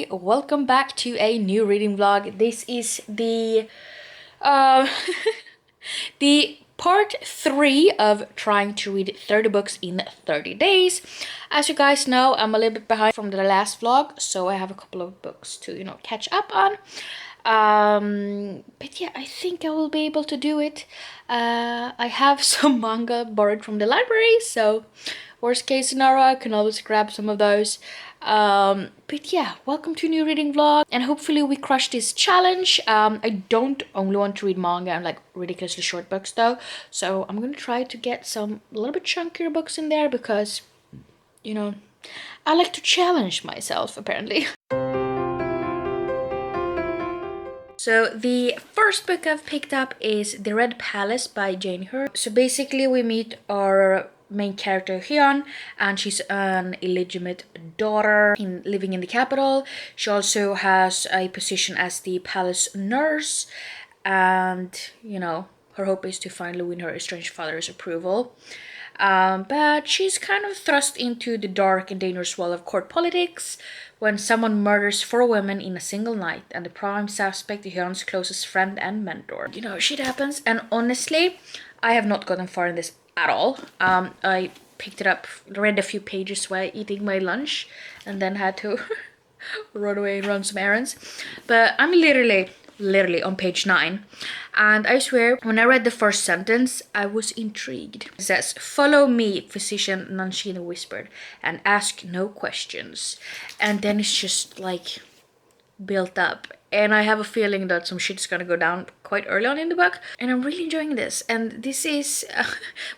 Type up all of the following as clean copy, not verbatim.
everybody, welcome back to a new reading vlog. This is the uh, the part 3 of trying to read 30 books in 30 days. As you guys know, I'm a little bit behind from the last vlog, so I have a couple of books to catch up on. But yeah, I think I will be able to do it. I have some manga borrowed from the library, so worst case scenario, I can always grab some of those. But yeah, welcome to a new reading vlog, and hopefully we crush this challenge. I don't only want to read manga and like ridiculously short books though, so I'm gonna try to get some a little bit chunkier books in there because, I like to challenge myself apparently. So the first book I've picked up is The Red Palace by Jane Hur. So basically we meet our main character Hyun, and she's an illegitimate daughter living in the capital. She also has a position as the palace nurse, and her hope is to finally win her estranged father's approval. But she's kind of thrust into the dark and dangerous world of court politics when someone murders 4 women in a single night, and the prime suspect is Hyun's closest friend and mentor. Shit happens, and honestly, I have not gotten far in this at all. I picked it up, read a few pages while eating my lunch, and then had to run away and run some errands. But I'm literally on page 9, and I swear when I read the first sentence I was intrigued. It says, "Follow me," physician Nanshina whispered, "and ask no questions." And then it's just like built up, and I have a feeling that some shit's gonna go down quite early on in the book, and I'm really enjoying this. And this is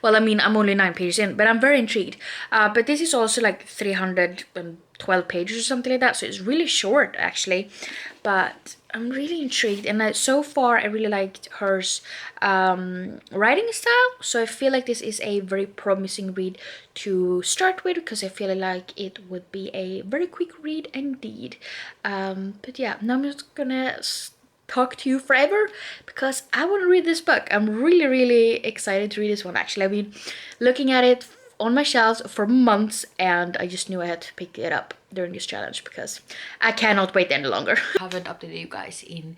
well, I mean, I'm only 9 pages in, but I'm very intrigued. But this is also like 312 pages or something like that, so it's really short actually, but I'm really intrigued. And so far I really liked her writing style, so I feel like this is a very promising read to start with, because I feel like it would be a very quick read indeed. But yeah, now I'm just gonna talk to you forever because I want to read this book. I'm really excited to read this one. Actually, I've been looking at it on my shelves for months, and I just knew I had to pick it up during this challenge because I cannot wait any longer. I haven't updated you guys in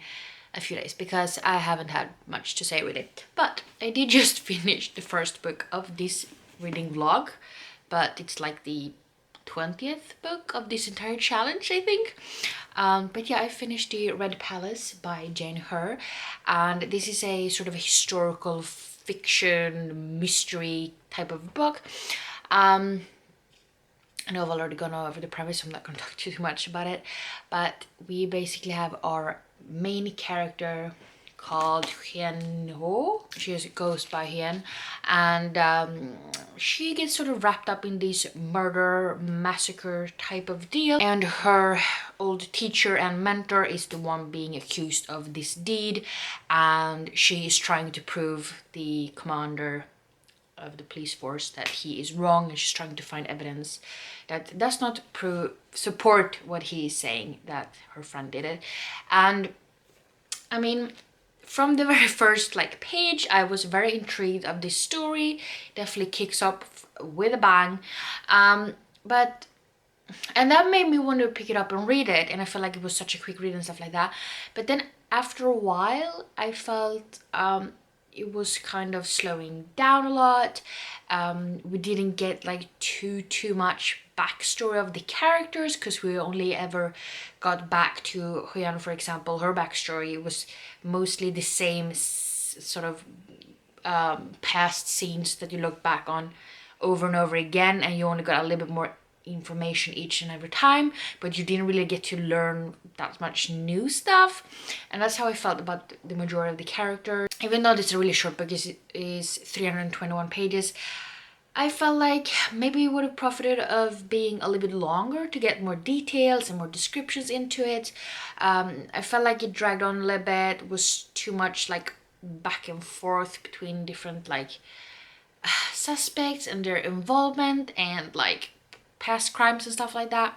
a few days because I haven't had much to say with it, but I did just finish the first book of this reading vlog, but it's like the 20th book of this entire challenge, I think. But yeah, I finished The Red Palace by Jane Hur, and this is a sort of a historical fiction mystery type of book. I know I've already gone over the premise, so I'm not going to talk too much about it, but we basically have our main character called Hien Ho. She goes by Hien, and she gets sort of wrapped up in this murder massacre type of deal, and her old teacher and mentor is the one being accused of this deed, and she is trying to prove the commander of the police force that he is wrong, and she's trying to find evidence that does not support what he is saying, that her friend did it. And I mean, from the very first page, I was very intrigued of this story. Definitely kicks up with a bang, but and that made me want to pick it up and read it, and I felt like it was such a quick read and stuff like that. But then after a while I felt it was kind of slowing down a lot. We didn't get too much backstory of the characters, because we only ever got back to Hyeon, for example. Her backstory was mostly the same sort of past scenes that you look back on over and over again, and you only got a little bit more information each and every time, but you didn't really get to learn that much new stuff. And that's how I felt about the majority of the characters. Even though this is a really short book, is 321 pages, I felt like maybe it would have profited of being a little bit longer to get more details and more descriptions into it. I felt like it dragged on a little bit, was too much back and forth between different suspects and their involvement and past crimes and stuff like that.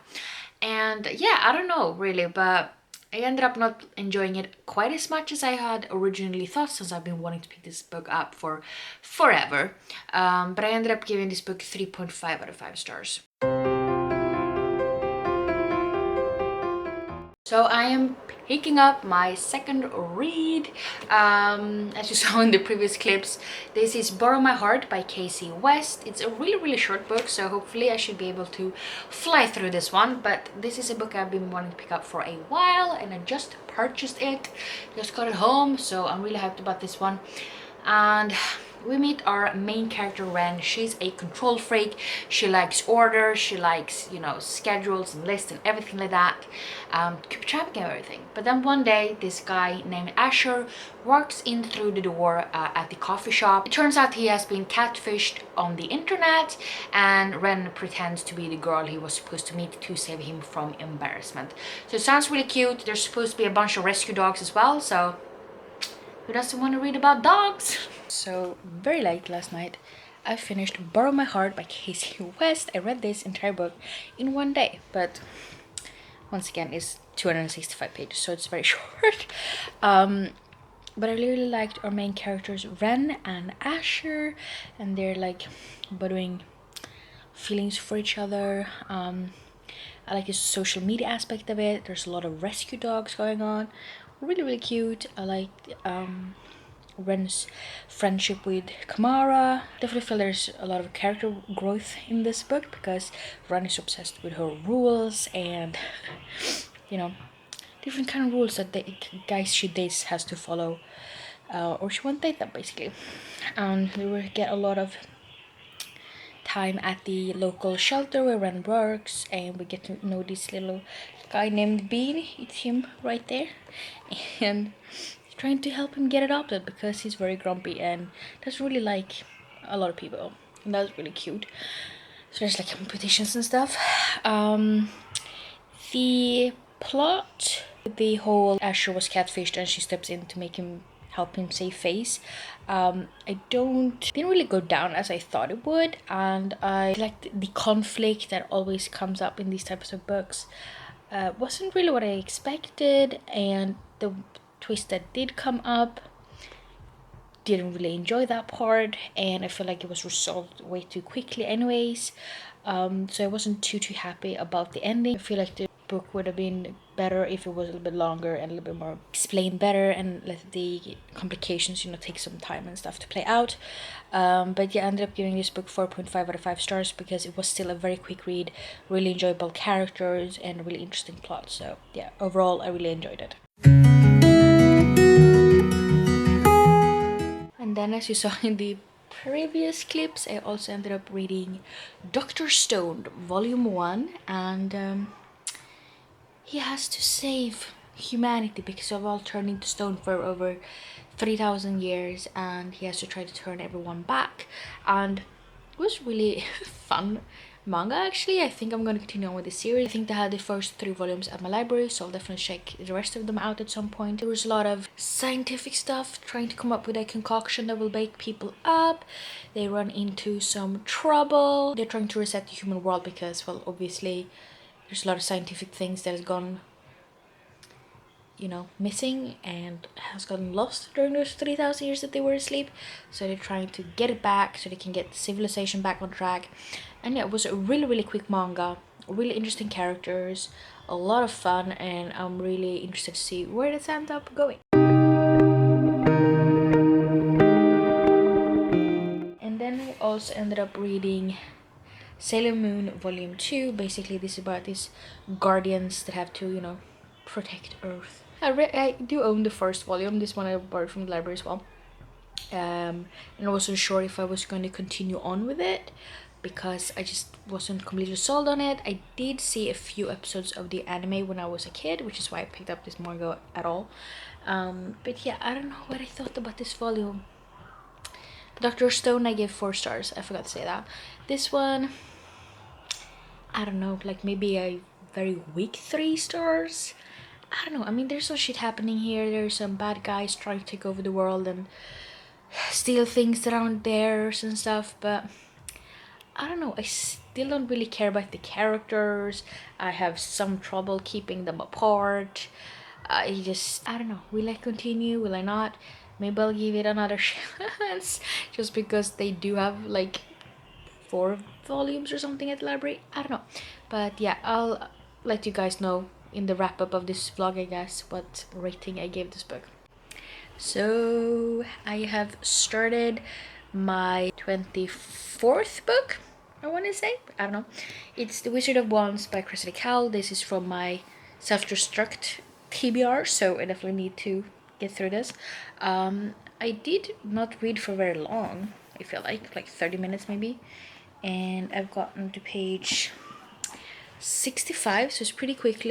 And yeah, I don't know really, but I ended up not enjoying it quite as much as I had originally thought, since I've been wanting to pick this book up for forever. But I ended up giving this book 3.5 out of 5 stars. So I am picking up my second read. As you saw in the previous clips, this is Borrow My Heart by Casey West. It's a really short book, so hopefully I should be able to fly through this one. But this is a book I've been wanting to pick up for a while, and I just purchased it, just got it home, so I'm really hyped about this one. And we meet our main character Ren. She's a control freak. She likes order, she likes, you know, schedules and lists and everything like that, keep track of everything. But then one day this guy named Asher walks in through the door at the coffee shop. It turns out he has been catfished on the internet, and Ren pretends to be the girl he was supposed to meet to save him from embarrassment. So it sounds really cute. There's supposed to be a bunch of rescue dogs as well, so who doesn't want to read about dogs? So very late last night, I finished Borrow My Heart by Casey West. I read this entire book in one day, but once again, it's 265 pages, so it's very short. But I really liked our main characters, Ren and Asher, and they're like budding feelings for each other. I like the social media aspect of it. There's a lot of rescue dogs going on. Really cute. I liked Ren's friendship with Kamara. Definitely feel there's a lot of character growth in this book because Ren is obsessed with her rules and, you know, different kind of rules that the guys she dates has to follow, or she won't date them basically. And we will get a lot of time at the local shelter where Ren works, and we get to know this little guy named Bean. It's him right there, and trying to help him get adopted because he's very grumpy and doesn't really like a lot of people, and that's really cute. So there's like competitions and stuff. The plot, the whole Asher was catfished and she steps in to make him help him save face. I didn't really go down as I thought it would, and I like the conflict that always comes up in these types of books. Wasn't really what I expected, and the twist that did come up, didn't really enjoy that part, and I feel like it was resolved way too quickly anyways. So I wasn't too happy about the ending. I feel like the book would have been better if it was a little bit longer and a little bit more explained better, and let the complications, you know, take some time and stuff to play out. But yeah, I ended up giving this book 4.5 out of 5 stars because it was still a very quick read, really enjoyable characters, and a really interesting plot. So yeah, overall I really enjoyed it. And then, as you saw in the previous clips, I also ended up reading Dr. Stone, Volume 1, and he has to save humanity because of all turning to stone for over 3,000 years, and he has to try to turn everyone back. And it was really fun manga actually. I think I'm going to continue on with the series. I think they had the first 3 volumes at my library, so I'll definitely check the rest of them out at some point. There was a lot of scientific stuff, trying to come up with a concoction that will wake people up. They run into some trouble. They're trying to reset the human world because, well, obviously there's a lot of scientific things that has gone, you know, missing and has gotten lost during those 3,000 years that they were asleep. So they're trying to get it back so they can get civilization back on track. And yeah, it was a really quick manga, really interesting characters, a lot of fun, and I'm really interested to see where this ends up going. And then we also ended up reading Sailor Moon Volume 2. Basically, this is about these guardians that have to, you know, protect Earth. I do own the first volume. This one I borrowed from the library as well. And I wasn't sure if I was going to continue on with it because I just wasn't completely sold on it. I did see a few episodes of the anime when I was a kid, which is why I picked up this manga at all. But yeah, I don't know what I thought about this volume. Dr. Stone I gave 4 stars. I forgot to say that. This one, I don't know, like maybe a very weak 3 stars. I don't know. I mean, there's some shit happening here. There's some bad guys trying to take over the world and steal things that aren't theirs and stuff, but I don't know. I still don't really care about the characters. I have some trouble keeping them apart. I don't know. Will I continue? Will I not? Maybe I'll give it another chance just because they do have like 4 volumes or something at the library. I don't know. But yeah, I'll let you guys know in the wrap up of this vlog, I guess, what rating I gave this book. So I have started my 24th book, I want to say. I don't know. It's The Wizard of Wands by Cressida Cowell. This is from my self-destruct TBR, so I definitely need to get through this. I did not read for very long, I feel like 30 minutes maybe. And I've gotten to page 65, so it's pretty quick.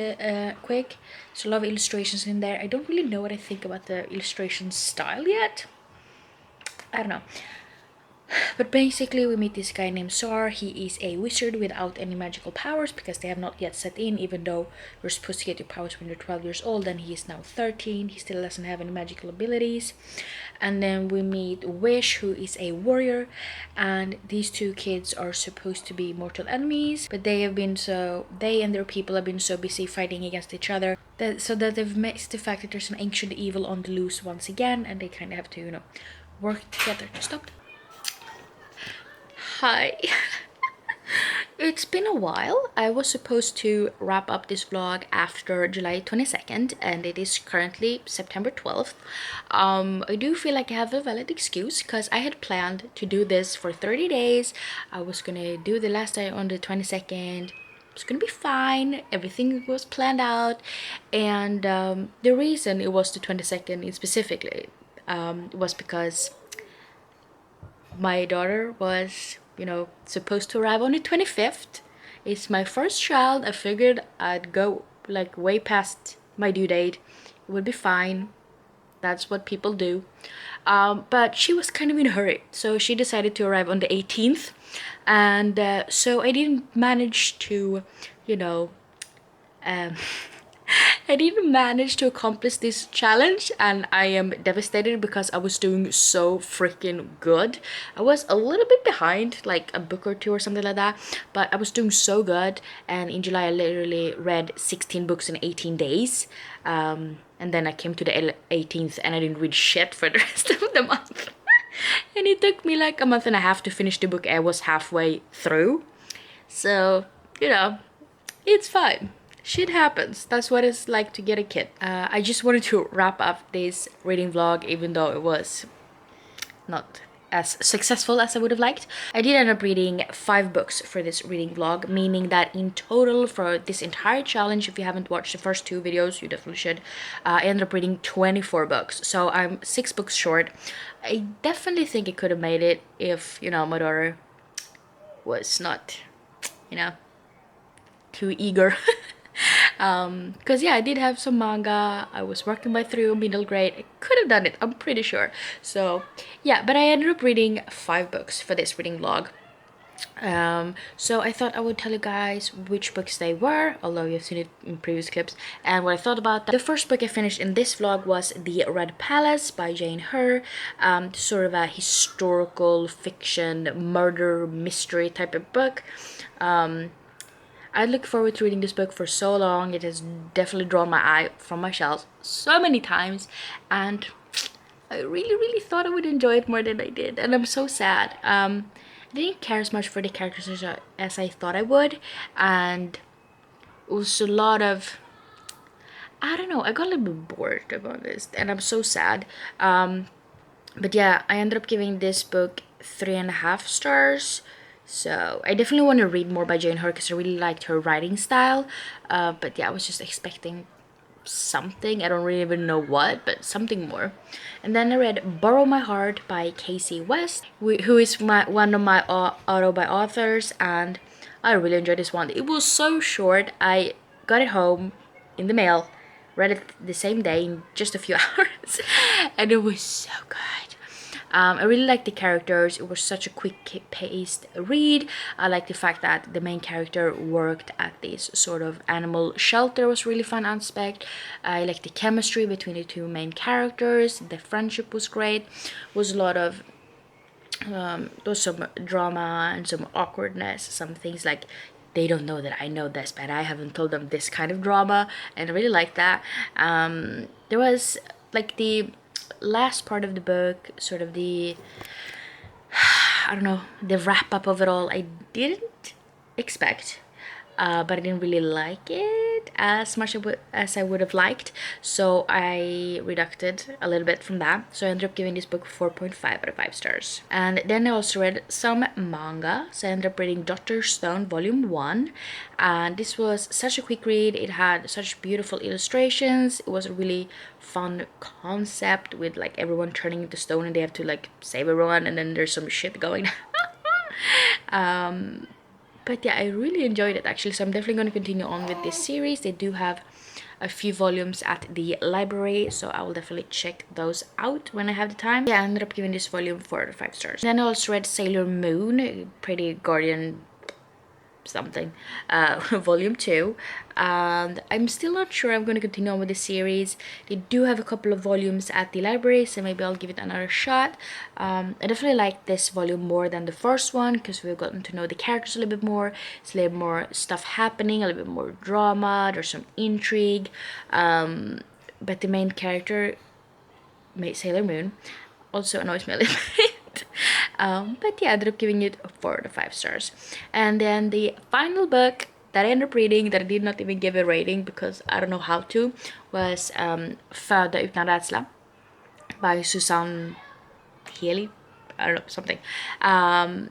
So a lot of illustrations in there. I don't really know what I think about the illustration style yet. I don't know. But basically we meet this guy named Sar. He is a wizard without any magical powers because they have not yet set in, even though you're supposed to get your powers when you're 12 years old, and he is now 13. He still doesn't have any magical abilities. And then we meet Wish, who is a warrior, and these two kids are supposed to be mortal enemies, but they and their people have been so busy fighting against each other so that they've missed the fact that there's some ancient evil on the loose once again, and they kind of have to, work together. Stop. Hi. It's been a while. I was supposed to wrap up this vlog after July 22nd, and it is currently September 12th. I do feel like I have a valid excuse because I had planned to do this for 30 days. I was gonna do the last day on the 22nd. It's gonna be fine. Everything was planned out, and the reason it was the 22nd specifically was because my daughter was, supposed to arrive on the 25th. It's my first child. I figured I'd go way past my due date. It would be fine. That's what people do. But she was kind of in a hurry, so she decided to arrive on the 18th. And so I didn't manage to, I didn't manage to accomplish this challenge, and I am devastated because I was doing so freaking good. I was a little bit behind, like a book or two or something like that, but I was doing so good. And in July I literally read 16 books in 18 days, and then I came to the 18th and I didn't read shit for the rest of the month. And it took me like a month and a half to finish the book I was halfway through. So, it's fine. Shit happens. That's what it's like to get a kid. I just wanted to wrap up this reading vlog, even though it was not as successful as I would have liked. I did end up reading 5 books for this reading vlog, meaning that in total for this entire challenge, if you haven't watched the first 2 videos, you definitely should, I ended up reading 24 books. So I'm 6 books short. I definitely think I could have made it if, my daughter was not, too eager. Because I did have some manga. I was working my through middle grade. I could have done it, I'm pretty sure. So but I ended up reading 5 books for this reading vlog. So I thought I would tell you guys which books they were, although you've seen it in previous clips, and what I thought about that. The first book I finished in this vlog was The Red Palace by Jane Eyre. Sort of a historical fiction murder mystery type of book. I look forward to reading this book for so long. It has definitely drawn my eye from my shelves so many times, and I really thought I would enjoy it more than I did, and I'm so sad. I didn't care as much for the characters as I thought I would, and it was a lot of, I don't know, I got a little bit bored about this, and I'm so sad. But I ended up giving this book 3.5 stars. So I definitely want to read more by Jane Eyre because I really liked her writing style. But I was just expecting something. I don't really even know what, but something more. And then I read Borrow My Heart by Casey West, who is one of my auto-buy authors, and I really enjoyed this one. It was so short. I got it home in the mail, read it the same day in just a few hours, and it was so good. I really liked the characters. It was such a quick-paced read. I like the fact that the main character worked at this sort of animal shelter. It was a really fun aspect. I liked the chemistry between the 2 main characters. The friendship was great. It was a lot of there was some drama and some awkwardness. Some things like they don't know that I know this, but I haven't told them this kind of drama, and I really liked that. There was like the last part of the book, sort of the the wrap up of it all, I didn't expect. but I didn't really like it as much as I would have liked, so I reducted a little bit from that. So I ended up giving this book 4.5 out of 5 stars. And then I also read some manga, so I ended up reading Dr. Stone Volume 1, and this was such a quick read. It had such beautiful illustrations. It was a really fun concept with like everyone turning into stone and they have to like save everyone, and then there's some shit going but yeah, I really enjoyed it actually, so I'm definitely going to continue on with this series. They do have a few volumes at the library, so I will definitely check those out when I have the time. Yeah, I ended up giving this volume 4 out of 5 stars. Then I also read Sailor Moon, Pretty Guardian something, volume 2, and I'm still not sure I'm going to continue on with the series. They do have a couple of volumes at the library, so maybe I'll give it another shot. I definitely like this volume more than the first one because we've gotten to know the characters a little bit more. It's a little more stuff happening, a little bit more drama, there's some intrigue, but the main character, Sailor Moon, also annoys me a little bit. But yeah, I ended up giving it 4 out of 5 stars. And then the final book that I ended up reading, that I did not even give a rating because I don't know how to, was Föda utan rädsla by Susanne Healy, I don't know, something,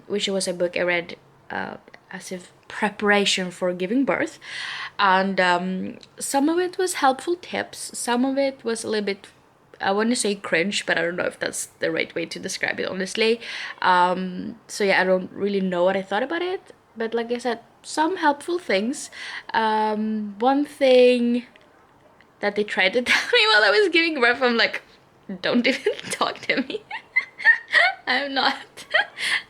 which was a book I read as if preparation for giving birth, and some of it was helpful tips, some of it was a little bit, I want to say cringe, but I don't know if that's the right way to describe it, honestly. So yeah, I don't really know what I thought about it, but like I said, some helpful things. One thing that they tried to tell me while I was giving birth, I'm like, don't even talk to me. I'm not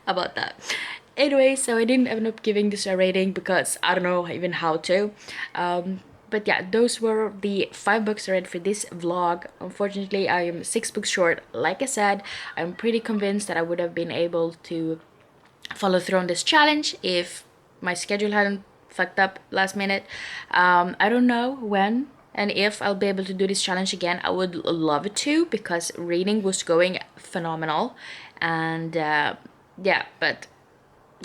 about that. Anyway, so I didn't end up giving this a rating because I don't know even how to. But yeah, those were the 5 books I read for this vlog. Unfortunately, I am 6 books short. Like I said, I'm pretty convinced that I would have been able to follow through on this challenge if my schedule hadn't fucked up last minute. I don't know when and if I'll be able to do this challenge again. I would love to because reading was going phenomenal. And yeah, but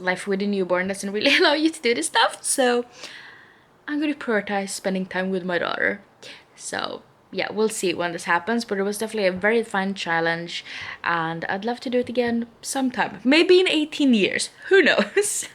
life with a newborn doesn't really allow you to do this stuff, so I'm gonna prioritize spending time with my daughter. So yeah, we'll see when this happens, but it was definitely a very fun challenge and I'd love to do it again sometime, maybe in 18 years, who knows.